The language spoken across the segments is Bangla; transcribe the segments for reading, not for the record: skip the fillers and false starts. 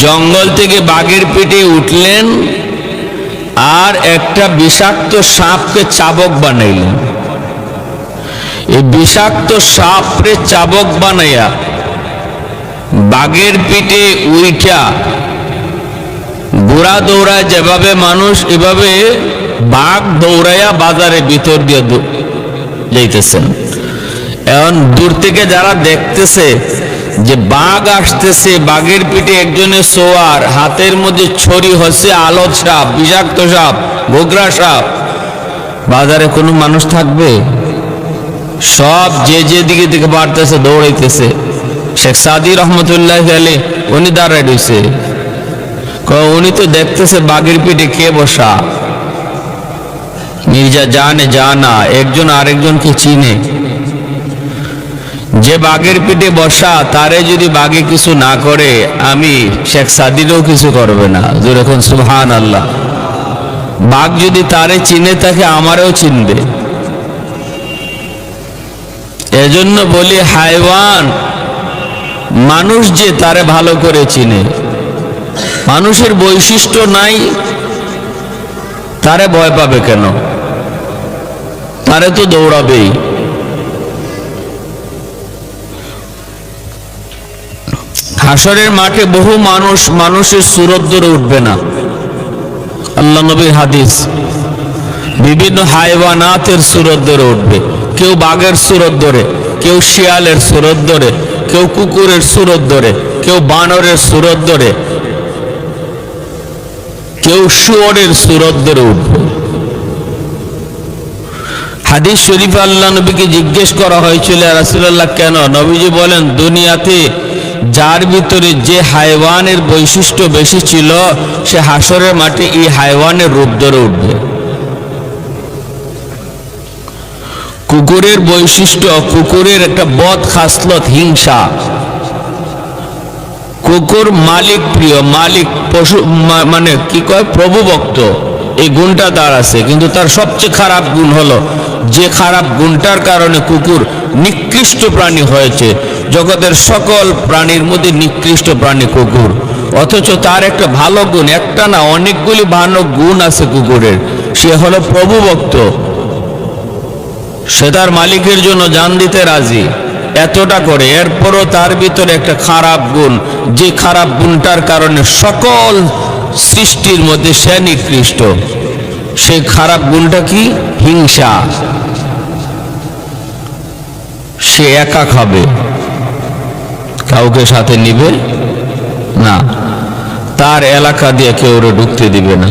জঙ্গল থেকে বাঘের পেটে উঠলেন আর একটা বিষাক্ত সাপকে চাবক বানাইলেন। এই বিষাক্ত সাপরে চাবক বানাইয়া বাঘের পিঠে উইঠা ঘোড়া দৌড়ায় যেভাবে মানুষ, এভাবে বাঘ দৌড়াইয়া বাজারে ভিতর দিয়ে যাইতেছেন। এখন দূর থেকে যারা দেখতেছে যে বাঘ আসতেছে, বাঘের পিঠে একজনের সোয়ার, হাতের মধ্যে ছড়ি হচ্ছে আলোর সাপ, বিষাক্ত সাপ, গোগরা সাপ, বাজারে কোনো মানুষ থাকবে? সব যে যেদিকে দিকে বাড়তেছে দৌড়াইতেছে। শেখ সাদি রহমতুল্লাহ আলাইহি উনি দাঁড়ায় রয়েছে, উনি তো দেখতেছে বাঘের পিঠে কে বসা। মির্জা জানা একজন আরেকজনকে চিনে, যে বাঘের পিঠে বসা তারে যদি বাঘে কিছু না করে, আমি শেখ সাদিরও কিছু করবে না। যেরকম সুবহানাল্লাহ, বাঘ যদি তারে চিনে থাকে আমারও চিনবে। এজন্য বলি হাইওয়ান, মানুষ যে তারে ভালো করে চিনে। মানুষের বৈশিষ্ট্য নাই, তারে ভয় পাবে কেন? তারে তো দৌড়াবেই। হাসরের মাঠে বহু মানুষ মানুষের সুরত ধরে উঠবে না। আল্লাহ নবীর হাদিস, বিভিন্ন হাইওয়ানাতের সুরত ধরে উঠবে। কেউ বাঘের সুরত ধরে, কেউ শিয়ালের সুরত ধরে, কেউ কুকুরের সুরত ধরে, কেউ বানরের সুরত ধরে, কেউ শুয়োরের সুরত ধরে উঠবে। হাদিস শরীফে আল্লাহ নবীকে জিজ্ঞেস করা হয়েছিল, রাসূলুল্লাহ কেন? নবীজি বলেন, দুনিয়াতে যার ভিতরে যে হাইওয়ানের বৈশিষ্ট্য বেশি ছিল, সে হাসরের মাঠে এই হাইওয়ানের রূপ ধরে উঠবে। কুকুরের বৈশিষ্ট্য, কুকুরের একটা বদ খাসলত হিংসা। কুকুর মালিক প্রিয়, মালিক পশু মানে কি কয়, প্রভু ভক্ত, এই গুণটা তার আছে। কিন্তু তার সবচেয়ে খারাপ গুণ হলো, যে খারাপ গুণটার কারণে কুকুর নিকৃষ্ট প্রাণী হয়েছে। জগতের সকল প্রাণীর মধ্যে নিকৃষ্ট প্রাণী কুকুর। অথচ তার একটা ভালো গুণ, একটা না অনেকগুলি ভালো গুণ আছে কুকুরের। সে হলো প্রভু ভক্ত, সে তার মালিকের জন্য জান দিতে রাজি, এতটা করে। এরপরও তার ভিতরে একটা খারাপ গুণ, যে খারাপ গুণটার কারণে সকল সৃষ্টির মধ্যে সে নিকৃষ্ট। সেই খারাপ গুণটা কি? হিংসা। সে একা খাবে, কাউকে সাথে নিবে না। তার এলাকা দিয়ে কেউ ঢুকতে দিবে না।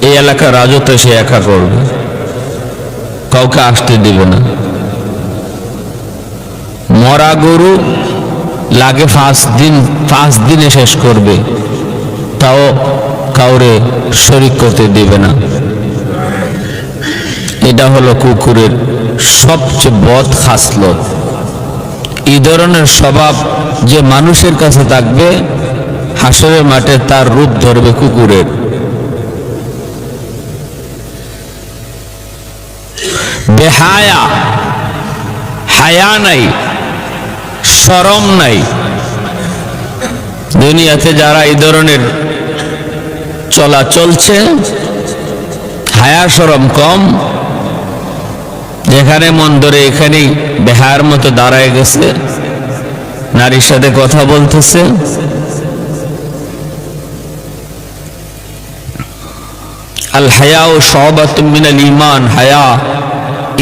এই এলাকার রাজত্ব সে একা করবে, কাউকে আসতে দিবে না। মরা গরু লাগে 5 দিনে শেষ করবে, তাও কাউরে শরীক করতে দিবে না। এটা হলো কুকুরের সবচেয়ে বদ খাসলত। এই ধরনের স্বভাব যে মানুষের কাছে থাকবে, হাসরের মাঠে তার রূপ ধরবে কুকুরের। বেহায়া, হায়া নাই, শরম নাই। দুনিয়াতে যারা এই ধরনের চলা চলছে, হায়া শরম কম, যেখানে মন ধরে এখানেই বেহায়ার মতো দাঁড়ায় গেছে, নারীর সাথে কথা বলতেছে। আল হায়াউ শুবাতুম মিনাল ঈমান, হায়া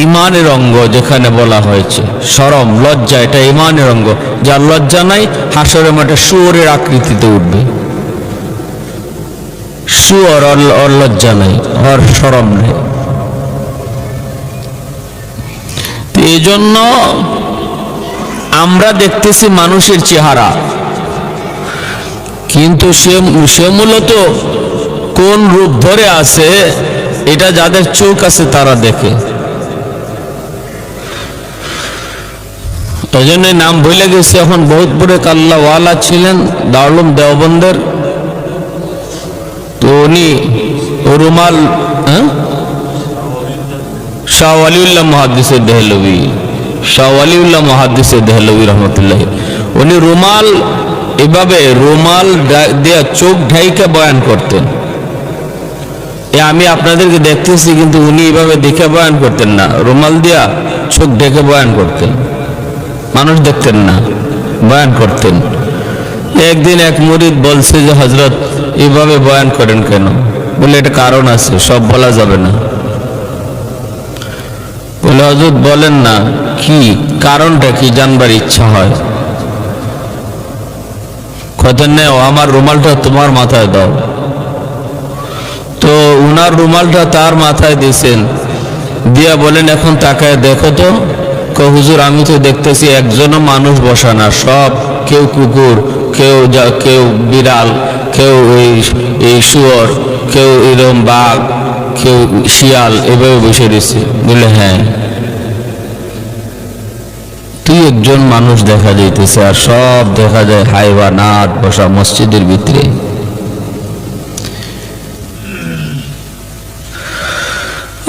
ঈমানের অঙ্গ যেখানে বলা হয়েছে। শরম, লজ্জা, এটা ঈমানের অঙ্গ। যার লজ্জা নাই, হাসরের মাঠে শুয়োরের আকৃতিতে উঠবে। শুয়োর, ওর লজ্জা নাই, ওর শরম নেই। এই জন্য আমরা দেখতেছি মানুষের চেহারা, কিন্তু সে মূলত কোন রূপ ধরে আছে, এটা যাদের চোখ আছে তারা দেখে। ওই জন্য নাম ভুলে গেছি এখন। বহুত বড় কাল্লাওয়ালা ছিলেন দারুল দেওবন্দের, তো উনি রুমাল, শাহ ওয়ালিউল্লাহ মুহাদ্দিসে দেহলভী, শাহ ওয়ালিউল্লাহ মুহাদ্দিসে দেহলভী রহমতুল্লাহ, উনি রুমাল এভাবে রুমাল দিয়ে চোখ ঢাইকা বয়ান করতেন। আমি আপনাদেরকে দেখতেছি, কিন্তু উনি এভাবে দেখে বয়ান করতেন না, রুমাল দিয়া চোখ ঢেকে বয়ান করতেন, মানুষ দেখতেন না, বয়ান করতেন। একদিন এক মুরিদ বলছে যে হযরত এভাবে বয়ান করেন কেন? বলে এটা কারণ আছে, সব বলা যাবে না। বলে হযরত বলেন না, কি কারণটা কি জানবার ইচ্ছা হয়। কথা নেই, আমার রুমালটা তোমার মাথায় দাও। তো উনার রুমালটা তার মাথায় দিয়েছেন, দিয়া বলেন এখন তাকায় দেখো তো। হুজুর আমি তো দেখতেছি একজনও মানুষ বসা না, সব কেউ কুকুর, কেউ বিড়াল, কেউ এই শুয়োর, কেউ এরকম বাঘ, কেউ শিয়াল, এভাবে বসে দিচ্ছে। বলে হ্যাঁ, তুই একজন মানুষ দেখা যাইতেছে, আর সব দেখা যায় হাইওয়ানাত বসা মসজিদের ভিতরে।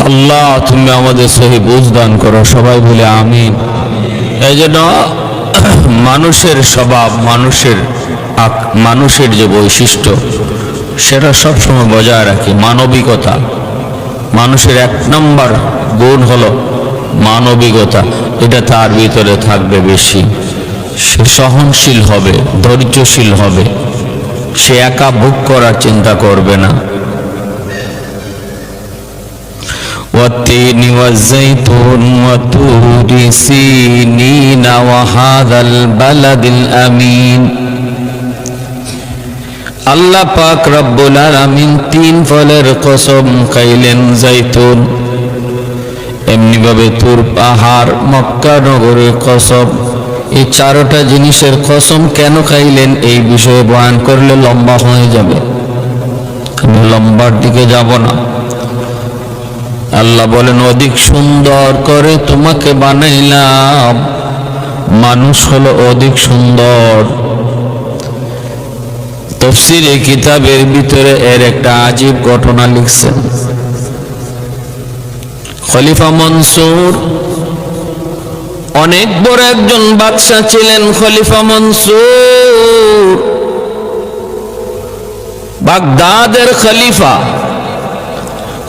আল্লাহ তুমি আমাদের সহি বুঝ দান করো, সবাই বলে আমিন। এই জন্য মানুষের স্বভাব, মানুষের যে বৈশিষ্ট্য, সেটা সবসময় বজায় রাখি মানবিকতা। মানুষের 1 নম্বর গুণ হলো মানবিকতা, এটা তার ভিতরে থাকবে বেশি। সে সহনশীল হবে, ধৈর্যশীল হবে, সে একা ভোগ করার চিন্তা করবে না। والتين والزيتون وطور سينين وهذا البلد الأمين। আল্লাহ পাক রব্বুল আলামিন 3 ফলের কসম খাইলেন, জাইতুন, এমনি ভাবে তুর পাহাড়, মক্কা নগরের কসম। এই 4টা জিনিসের কসম কেন খাইলেন এই বিষয়ে বয়ান করলে লম্বা হয়ে যাবে, আমি লম্বার দিকে যাব না। আল্লাহ বলেন অধিক সুন্দর করে তোমাকে বানাইলাম, মানুষ হলো অধিক সুন্দর। তাফসীরে কিতাবের ভিতরে এর একটা আজীব ঘটনা লিখছেন। খলিফা মনসুর অনেক বড় একজন বাদশা ছিলেন। খলিফা মনসুর বাগদাদের খলিফা।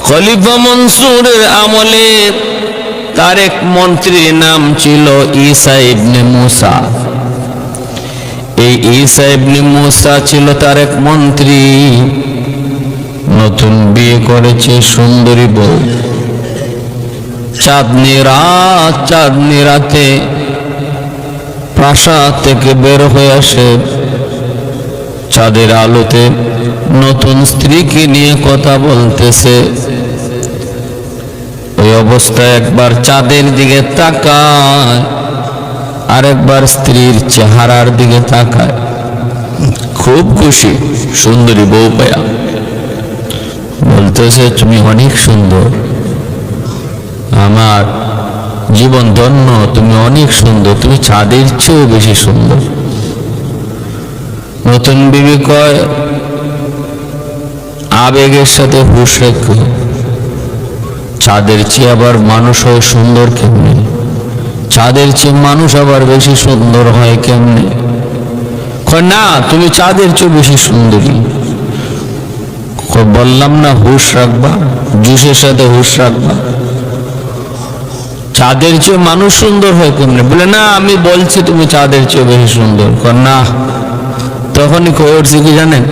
খলিফা মনসুরের আমলে তার এক মন্ত্রীর নাম ছিল ঈসা ইবনে মুসা। এই ঈসা ইবনে মুসা ছিল তার এক মন্ত্রী। নতুন বিয়ে করেছে সুন্দরী বউ। চাঁদনি রাতে প্রাসাদ থেকে বের হয়ে আসে, চাঁদের আলোতে নতুন স্ত্রীকে নিয়ে কথা বলতেছে। ওই অবস্থায় একবার চাঁদের দিকে তাকায়, আরেকবার স্ত্রীর চেহারার দিকে তাকায়। খুব খুশি সুন্দরী বউ পায়া, বলতেছে তুমি অনেক সুন্দর, আমার জীবন ধন্য, তুমি অনেক সুন্দর, তুমি চাঁদের চেয়েও বেশি সুন্দর। নতুন বিবি কয় আবেগের সাথে হুঁশ রেখো, চাঁদের চেয়ে আবার মানুষ হয় সুন্দর কেমনে? চাঁদের চেয়ে মানুষ আবার বেশি সুন্দর হয় কেমনে? না, তুমি চাঁদের চেয়ে বেশি সুন্দরী। বললাম না হুঁশ রাখবা, জুসের সাথে হুঁশ রাখবা। চাঁদের চেয়ে মানুষ সুন্দর হয় কেমনে? বলে না, আমি বলছি তুমি চাঁদের চেয়ে বেশি সুন্দর। না, তখনই করছি কি জানেন,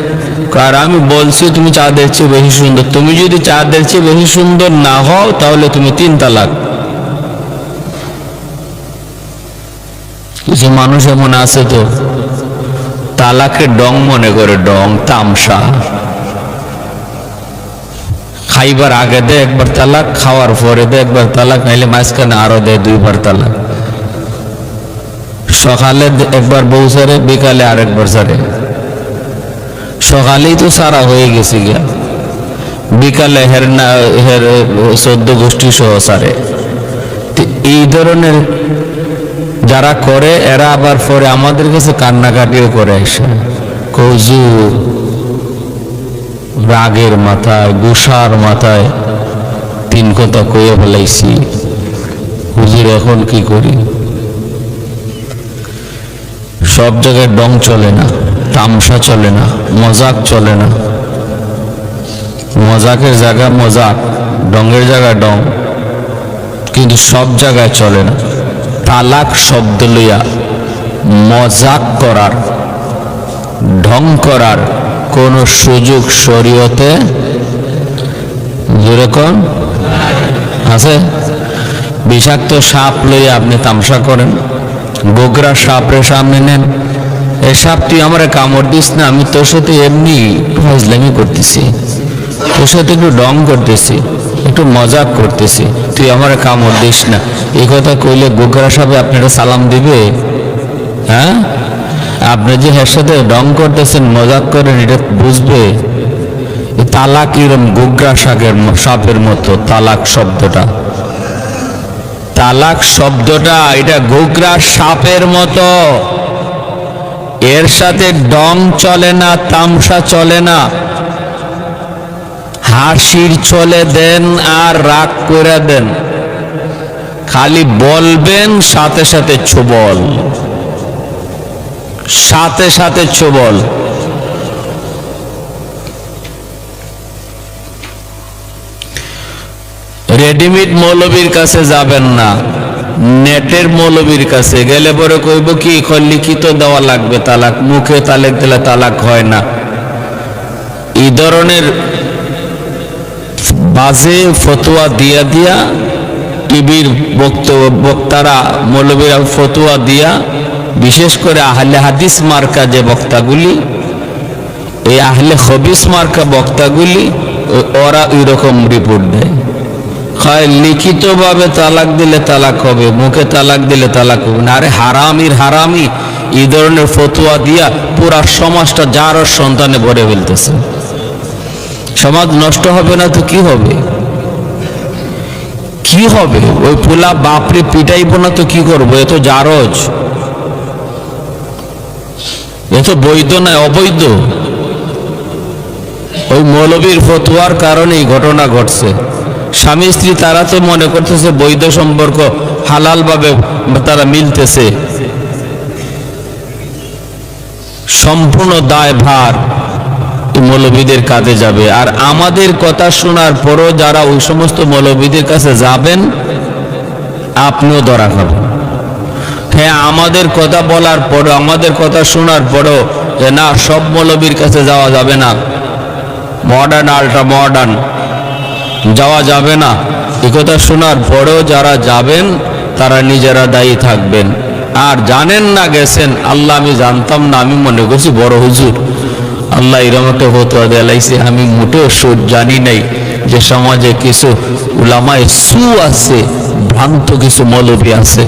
আর আমি বলছি তুমি চাঁদের চেয়ে বেশি সুন্দর, তুমি যদি চাঁদের চেয়ে বেশি সুন্দর না হও তাহলে তুমি 3 তালাক। কিছু মানুষ এমন আছে তো তালাকে ডং মনে করে, ডং তামসা। খাইবার আগে দেয় একবার তালাক, খাওয়ার পরে দেয় একবার তালাক, নাইলে মাঝখানে আরো দেয় 2 বার তালাক। সকালে একবার বউ সারে, বিকালে আরেকবার সারে। সকালেই তো সারা হয়ে গেছে গিয়া, বিকালে হের 14 গোষ্ঠী সহ সারে। এই ধরনের যারা করে এরা আবার পরে আমাদের কাছে কান্নাকাটিও করে এসে, কৌজু রাগের মাথায়, গুসার মাথায় 3 কথা কয়ে ফেলাইছি, হুজুর এখন কি করি? সব জায়গায় ডং চলে না। তামসা চলে না, মজাক চলে না। মজাকের জায়গা মজাক, ডঙ্গের জায়গা ডং, কিন্তু সব জায়গায় চলে না। তালাক শব্দ লইয়া মজাক করার, ঢং করার কোন সুযোগ শরীয়তে যেরকম আছে? বিষাক্ত সাপ লইয়া আপনি তামসা করেন, গোগরা সাপের সামনে নেন, এই সাপ তুই আমার কামড় দিস না, আমি তোর সাথে এমনি ফাজলামি করতেছি, তোর সাথে একটু ডং করতেছি, একটু মজাক করতেছি, তুই আমার কামড় দিস না। এই কথা কইলে গোগরা সাপে আপনারা সালাম দিবে? হ্যাঁ, আপনি যে এর সাথে ডং করতেছেন, মজাক করেন, এটা বুঝবে? তালাক এরম গোগরা সাপের মতো। তালাক শব্দটা, তালাক শব্দটা এটা গোগরা সাপের মতো। এর সাথে ডং চলে না, তামসা চলে না, হাসির চলে দেন আর রাগ করে দেন, খালি বলবেন সাথে সাথে ছোবল, সাথে সাথে ছোবল। রেডিমেড মৌলবীর কাছে যাবেন না, নেটের মৌলবীর কাছে গেলে পরে কইব কি লিখিত দেওয়া লাগবে তালাক, মুখে তালাক দিলে তালাক হয় না। এই ধরনের বাজে ফতোয়া দিয়া দিয়া টিভির বক্তারা, মৌলবীরা ফতোয়া দিয়া, বিশেষ করে আহলে হাদিস মার্কা যে বক্তাগুলি, এই আহলে খবিস মার্কা বক্তাগুলি, ওরা ওই রকম রিপোর্ট দেয়, লিখিত ভাবে তালাক দিলে তালাক হবে, মুখে তালাক দিলে তালাক হবে না। আরে হারামির হারামি এই ধরনের ফতোয়া দিয়া পুরা সমাজটা যার সন্তানে ভরে ফেলতেছে। সমাজ নষ্ট হবে না তো কি হবে? কি হবে? ওই পোলা বাপরে পিটাইব না তো কি করবো? এ তো জারজ, এ তো বৈধ নয়, অবৈধ। ওই মৌলবীর ফতোয়ার কারণে এই ঘটনা ঘটছে। স্বামী স্ত্রী তারা তো মনে করতেছে বৈধ সম্পর্ক, হালাল ভাবে তারা মিলতেছে, সম্পূর্ণ দায়ভার মৌলবীদের কাঁধে যাবে। আর আমাদের কথা শোনার পরও যারা ওই সমস্ত মৌলবীদের কাছে যাবেন, আপনিও ধরা খাবেন। হ্যাঁ, আমাদের কথা বলার পরও, আমাদের কথা শোনার পরও যে না, সব মৌলবীর কাছে যাওয়া যাবে না, মডার্ন, আল্ট্রা মডার্ন যাওয়া যাবে না, এ কথা শোনার পরেও যারা যাবেন তারা নিজেরা দায়ী থাকবেন। আর জানেন না গেছেন, আল্লাহ আমি জানতাম না, আমি মনে করছি বড় হুজুর, আল্লাহ এরকম একটা ফতোয়া দেলাইছে, আমি মোটেও জানি নাই যে সমাজে কিছু উলামায়ে সু আছে, ভ্রান্ত কিছু মৌলবী আছে।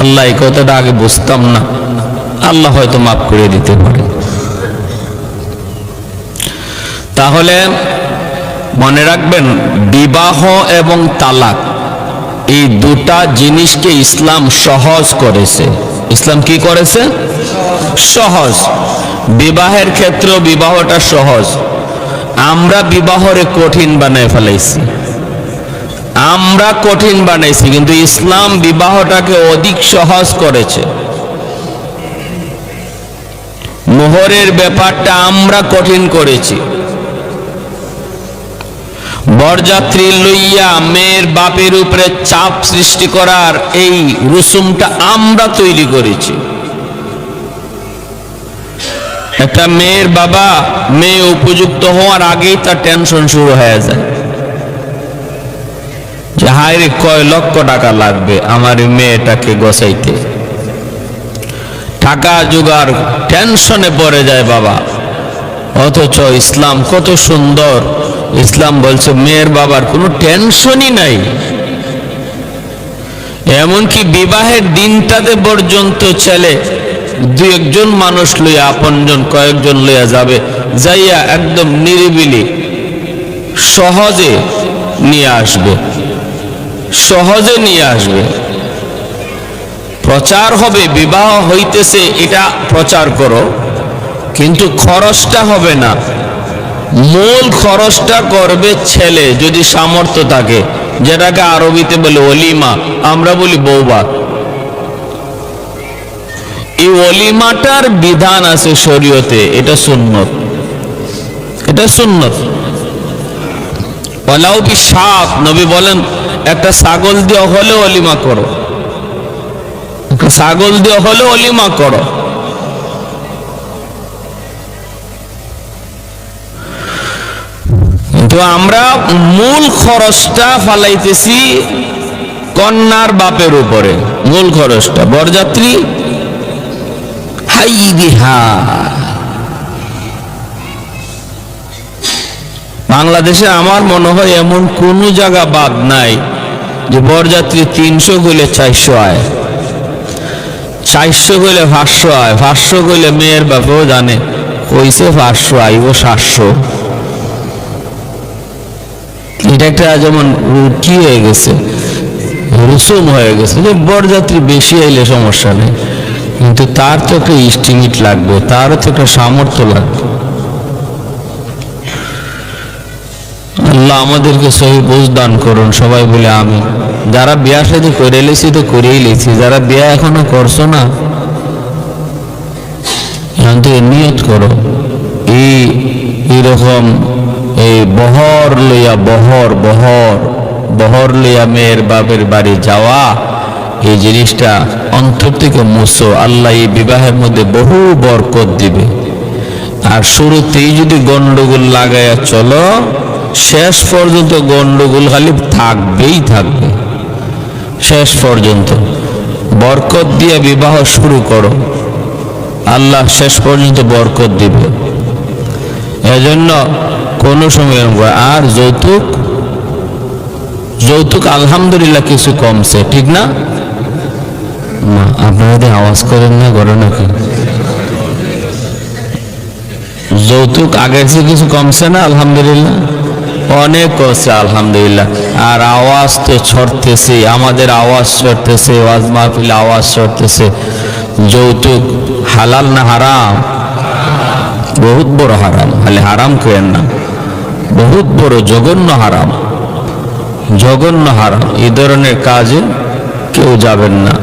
আল্লাহ এই কথাটা আগে বুঝতাম না, আল্লাহ হয়তো মাফ করে দিতে পারে। তাহলে মনে রাখবেন, বিবাহ এবং তালাক এই দুটা জিনিসকে ইসলাম সহজ করেছে। ইসলাম কি করেছে? সহজ। বিবাহের ক্ষেত্রেও বিবাহটা সহজ। আমরা বিবাহরে কঠিন বানায় ফেলাইছি, আমরা কঠিন বানাইছি, কিন্তু ইসলাম বিবাহটাকে অধিক সহজ করেছে। মোহরের ব্যাপারটা আমরা কঠিন করেছি। বরযাত্রী লইয়া মেয়ের বাপের উপরে চাপ সৃষ্টি করার এই রুসুমটা আমরা তৈরি করেছি। একটা মেয়ের বাবা মেয়ে উপযুক্ত হওয়ার আগেই তার টেনশন শুরু হয়ে যায় যে হায় রে, কয় লক্ষ টাকা লাগবে আমার মেয়েটাকে গোছাইতে, টাকা জোগাড়, টেনশনে পড়ে যায় বাবা। অথচ ইসলাম কত সুন্দর, ইসলাম বলছে মেয়ের বাবার কোনো টেনশনই নাই। এমনকি বিবাহের দিনটাতে পর্যন্ত ছেলে দু একজন মানুষ লইয়া, আপনজন কয়েকজন লইয়া যাবে, যাইয়া একদম নিরিবিলি সহজে নিয়ে আসবে, সহজে নিয়ে আসবে। প্রচার হবে বিবাহ হইতেছে, এটা প্রচার করো, কিন্তু খরচটা হবে না। মূল খরচটা করবে ছেলে, যদি সামর্থ্য থাকে, যেটাকে আরবিতে বলে অলিমা, আমরা বলি বৌভাত। এই ওলিমাটার বিধান আছে শরীয়তে, এটা সুন্নত, এটা সুন্নত। ওয়ালাউ বিশাত, নবী বলেন একটা ছাগল দিয়ে হলে ওলিমা করো, একটা ছাগল দিয়ে হলে ওলিমা করো। কিন্তু আমরা মূল খরচটা ফালাইতেছি কন্যার বাপের উপরে, মূল খরচটা। বরযাত্রী হাই বিহা, বাংলাদেশে আমার মনে হয় এমন কোন জায়গা বাদ নাই যে বরযাত্রী 300 গইলে 400 আয়, 400 গইলে 500 আয়, 500 গইলে মেয়ের বাপেও জানে কইছে 500 আইব 700। এটা একটা যেমন কি হয়ে গেছে, রসুম হয়ে গেছে যে বরযাত্রী বেশি আইলে সমস্যা নেই, কিন্তু তার তো একটা ইস্টিমেট লাগবে, তারও তো একটা সামর্থ্য লাগবে। আল্লাহ আমাদেরকে সহি বুঝ দান করুন, সবাই বলে আমি। যারা বিয়া শাদী করে লেছি তো করেই লেছি, যারা বিয়া এখনো করছো না এখন থেকে নিয়ত করো এইরকম এই বহর লইয়া বহর লইয়া মেয়ের বাপের বাড়ি যাওয়া, এই জিনিসটা অন্তর থেকে মুছো। আল্লাহ এই বিবাহের মধ্যে বহু বরকত দিবে। আর শুরুতেই যদি গন্ডগোল লাগাইয়া চলো, শেষ পর্যন্ত গন্ডগোল খালি থাকবেই থাকবে। শেষ পর্যন্ত বরকত দিয়ে বিবাহ শুরু করো, আল্লাহ শেষ পর্যন্ত বরকত দিবে। এজন্য কোনো সময় আর যৌতুক আলহামদুলিল্লাহ কিছু কমছে, ঠিক না? আপনারা যদি আওয়াজ করেন না, করে নাকি? যৌতুক আগের চেয়ে কিছু কমছে না? আলহামদুলিল্লাহ অনেক কমছে আলহামদুলিল্লাহ। আর আওয়াজ তো ছড়তেছে, আমাদের আওয়াজ ছড়তেছে, ওয়াজ মাহফিলে আওয়াজ ছড়তেছে। যৌতুক হালাল না হারাম? বহুত বড় হারাম, খালি হারাম কেন না, বহুত বড় জঘন্য হারাম, জঘন্য হারাম। এই ধরনের কাজে কেউ যাবেন না,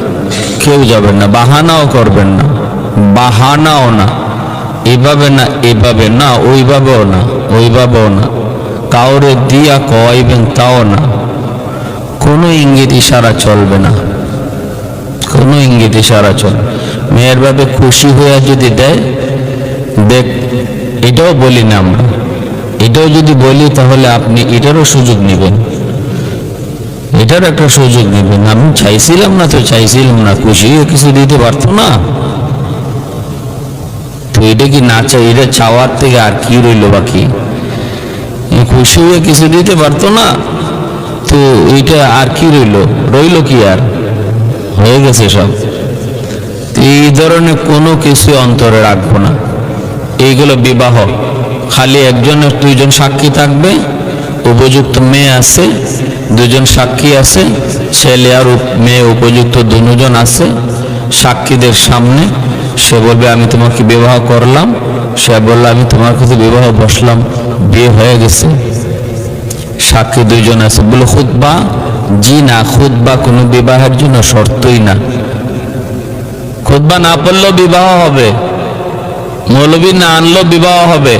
কেউ যাবেন না, বাহানাও করবেন না, বাহানাও না, এভাবে না, এভাবে না, ওইভাবেও না, ওইভাবেও না, কাউরে দিয়া কইবেন তাও না, কোনো ইঙ্গিত ইশারা চলবে না, কোনো ইঙ্গিত ইশারা চলবে। মেয়ের ভাবে খুশি হয়ে যদি দেয়, দেখ, এটাও বলি না আমরা, এটাও যদি বলি তাহলে আপনি এটারও সুযোগ নেবেন, এটার একটা সুযোগ নেবেন। আমি চাইছিলাম না তো চাইছিলাম না, খুশি হয়ে কিছু দিতে পারতো না তো এটা কি না চাই, এটা চাওয়ার থেকে আর কি রইল বাকি? খুশি হয়ে কিছু দিতে পারতো না তো এইটা আর কি রইল কি আর, হয়ে গেছে সব। এই ধরনের কোনো কিছু অন্তরে রাখবো না। এইগুলো বিবাহ খালি একজনের দুইজন সাক্ষী থাকবে, উপযুক্ত মেয়ে আছে, দুজন সাক্ষী আছে, ছেলে আর মেয়ে উপযুক্ত দুজন আছে। সাক্ষীদের সামনে সে বলবে আমি তোমাকে বিবাহ করলাম, সে বলল আমি তোমার কাছে বিবাহ বসলাম, বিয়ে হয়ে গেছে। সাক্ষী দুইজন আছে। বলে খুতবা? জি না, খুতবা কোনো বিবাহের জন্য শর্তই না। খুতবা না পড়লেও বিবাহ হবে, মৌলবী না আনলেও বিবাহ হবে,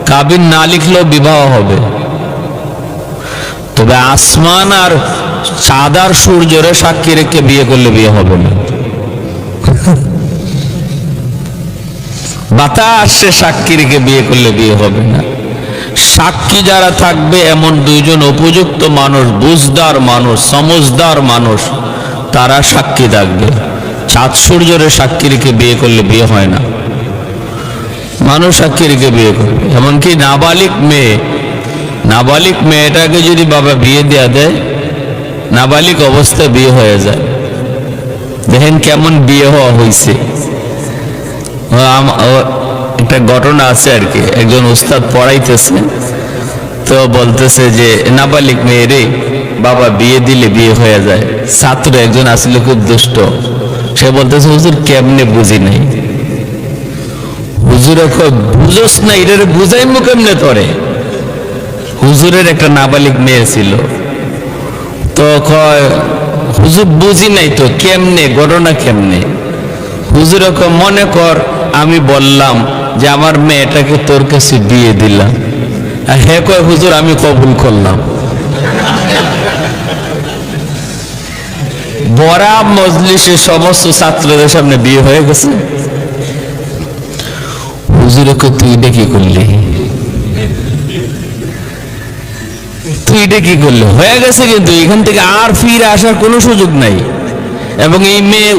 কাবিন না লিখলেও বিবাহ হবে। তবে আসমান আর চাঁদ আর সূর্যরে সাক্ষী রেখে বিয়ে করলে বিয়ে হবে না। বাতাসে সাক্ষী রেখে বিয়ে করলে বিয়ে হবে না। সাক্ষী যারা থাকবে এমন দুইজন উপযুক্ত মানুষ, বুঝদার মানুষ, সমজদার মানুষ, তারা সাক্ষী থাকবে। চাঁদ সূর্যরে সাক্ষী রেখে বিয়ে করলে বিয়ে হয় না। মানুষ সাক্ষী রেখে বিয়ে করবে। এমনকি নাবালিক মেয়েটাকে যদি বাবা বিয়ে দেয়া দেয়, নাবালিক অবস্থায় বিয়ে হয়ে যায়। দেখেন কেমন বিয়ে হওয়া হয়েছে। একটা ঘটনা আছে আর কি, একজন উস্তাদ পড়াইতেছে তো বলতেছে যে নাবালিক মেয়েরে বাবা বিয়ে দিলে বিয়ে হয়ে যায়। ছাত্র একজন আসলে খুব দুষ্ট, সে বলতেছে হুজুর কেমনে বুঝি নাই। হুজুরে বুঝোস না, এটারে বুঝাইমু কেমনে তোরে? হুজুরের একটা নাবালিক মেয়ে ছিল, তো কয় হুজুর বুঝি নাই তো কেমনে, ঘটনা কেমনে? হুজুর মনে কর আমি বললাম যে আমার মেয়েটাকে তোর কাছে দিয়ে দিলাম, আর হে কয় হুজুর আমি কবুল করলাম। বড়া মজলিসের সমস্ত ছাত্রদের সামনে বিয়ে হয়ে গেছে। হুজুর তুই এটা কি করলি, তুই এটা কি করলি? হয়ে গেছে, কিন্তু এখান থেকে আর ফিরে আসার কোনো সুযোগ নাই, এবং এই মেয়ে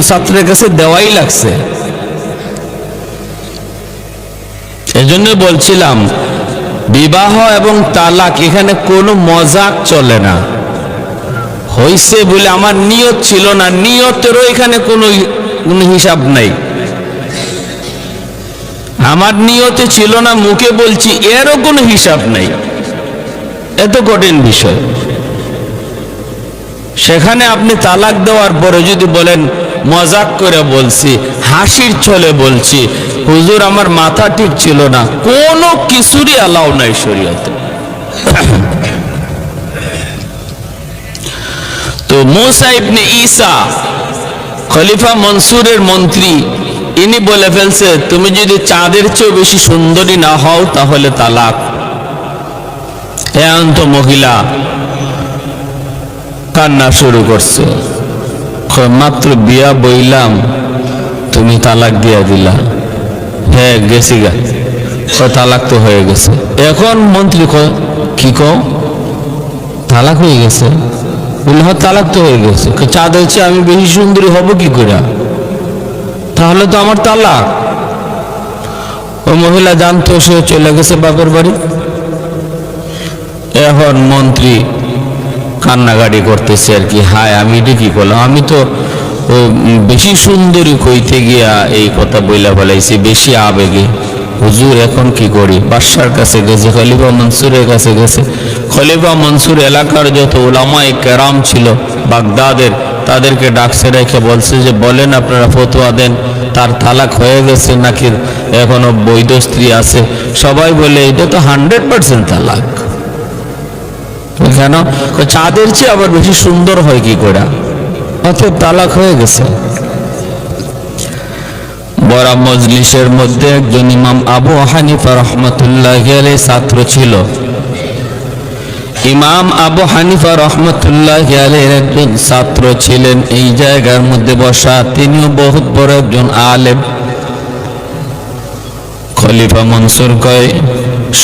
ছাত্রের কাছে দেওয়াই লাগছে। এজন্য বলছিলাম বিবাহ এবং তালাক এখানে কোনো মজাক চলে না। হইছে বলে আমার নিয়ত ছিল না, নিয়তেরও এখানে কোনো হিসাব নাই। আমার নিয়তে ছিল না মুখে বলছি, এরও কোনো হিসাব নাই। এত কঠিন বিষয়। সেখানে আপনি তালাক দেওয়ার পরে যদি বলেন মজাক করে বলছি, হাসির ছলে বলছি, হুজুর আমার মাথা ঠিক ছিল না, কোনো কিছুরই অ্যালাউ নাই শরীয়তে। তো মুসা ইবনে ঈসা খলিফা মনসুরের মন্ত্রী, ইনি বলে ফেলছে তুমি যদি চাঁদের চেয়েও বেশি সুন্দরী না হও তাহলে তালাক। এমন তো মহিলা কান্না শুরু করছে, মাত্র বিয়া বইলাম তুমি তালাক দিয়া দিলা। হ্যাঁ গেছি গা, তালাক তো হয়ে গেছে। এখন মন্ত্রী কি কও তালাক হয়ে গেছে? বলল হ্যাঁ তালাক তো হয়ে গেছে। চাঁদের চেয়ে আমি বেশি সুন্দরী হব কি করে? তাহলে তো আমার তালাক। ও মহিলা জানতো, সে চলে গেছে বাপের বাড়ি। এখন মন্ত্রী কান্নাকাটি করতেছে আর কি, হায় আমি এটা কি করলাম, আমি তো বেশি সুন্দরী কইতে গিয়া এই কথা বইলা বলাইছি, বেশি আবেগে। হুজুর এখন কি করি? বাদশার কাছে গেছে, খলিফা মনসুরের কাছে গেছে। খলিফা মনসুর এলাকার যত উলামায়ে কেরাম ছিল বাগদাদের, তাদেরকে ডাকছে, রেখে বলছে যে বলেন আপনারা ফতোয়া দেন, তার তালাক হয়ে গেছে নাকি এখনো বৈধ স্ত্রী আছে? সবাই বলে এটা তো 100% তালাক। কেন? চাঁদের চেয়ে আবার বেশি সুন্দর হয় কি করে? অতএব তালাক হয়ে গেছে। বড় মজলিসের মধ্যে একজন ইমাম আবু হানিফা রহমতুল্লাহ আলাইহি ছাত্র ছিল। ইমাম আবু হানিফা রহমতুল্লাহ আলাইহির একজন ছাত্র ছিলেন এই জায়গার মধ্যে বসা, তিনিও বহুত বড় একজন আলেম। খলিফা মনসুর কয়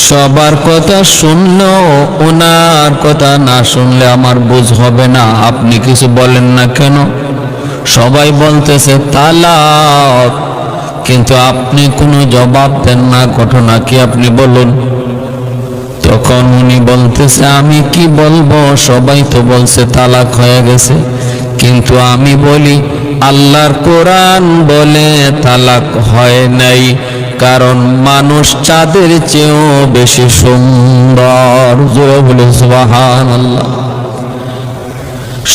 সবার কথা শুনলেও ওনার কথা না শুনলে আমার বুঝ হবে না, আপনি কিছু বলেন না কেন? সবাই বলতেছে তালাক, কিন্তু আপনি কোনো জবাব দেন না, ঘটনা কি আপনি বলুন। তখন উনি বলতেছে আমি কি বলবো, সবাই তো বলছে তালাক হয়ে গেছে, কিন্তু আমি বলি আল্লাহর কোরআন বলে তালাক হয় নাই, কারণ মানুষ চাঁদের চেয়েও বেশি সুন্দর। জোরে বলে সুবহানাল্লাহ।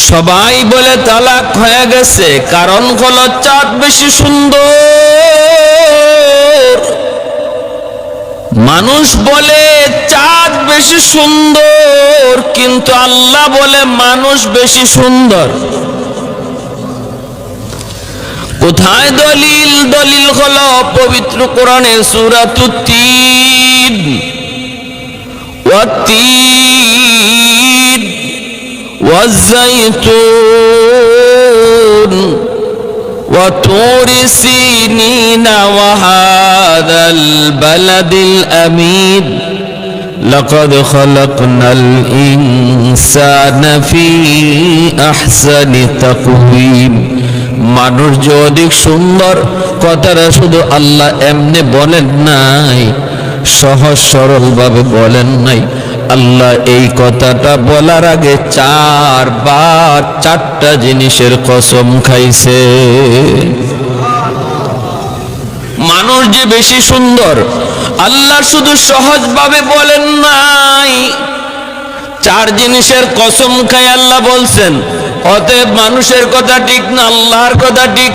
সবাই বলে তালাক হয়ে গেছে, কারণ হলো চাঁদ বেশি সুন্দর। মানুষ বলে চাঁদ বেশি সুন্দর, কিন্তু আল্লাহ বলে মানুষ বেশি সুন্দর। কোথায় দলিল? দলিল হলো পবিত্র কোরআনের সূরাতুত তিন, ওয়াত-তিন ওয়াজ-যাইতুন ওয়াতুরি সিনিনা ওয়া হাযাল বালাদিল আমিন লাকাদ খালাকনাল ইনসানা ফি আহসানি তাকওয়িম। মানুষ যে অধিক সুন্দর, কথাটা শুধু আল্লাহ এমনি বলেন নাই, সহজ সরল ভাবে বলেন নাই। আল্লাহ এই কথাটা বলার আগে 4 বার 4টা জিনিসের কসম খাইছে। মানুষ যে বেশি সুন্দর আল্লাহ শুধু সহজ ভাবে বলেন নাই, 4 জিনিসের কসম খাই আল্লাহ বলছেন। অতএব মানুষের কথা ঠিক না, আল্লাহর কথা ঠিক।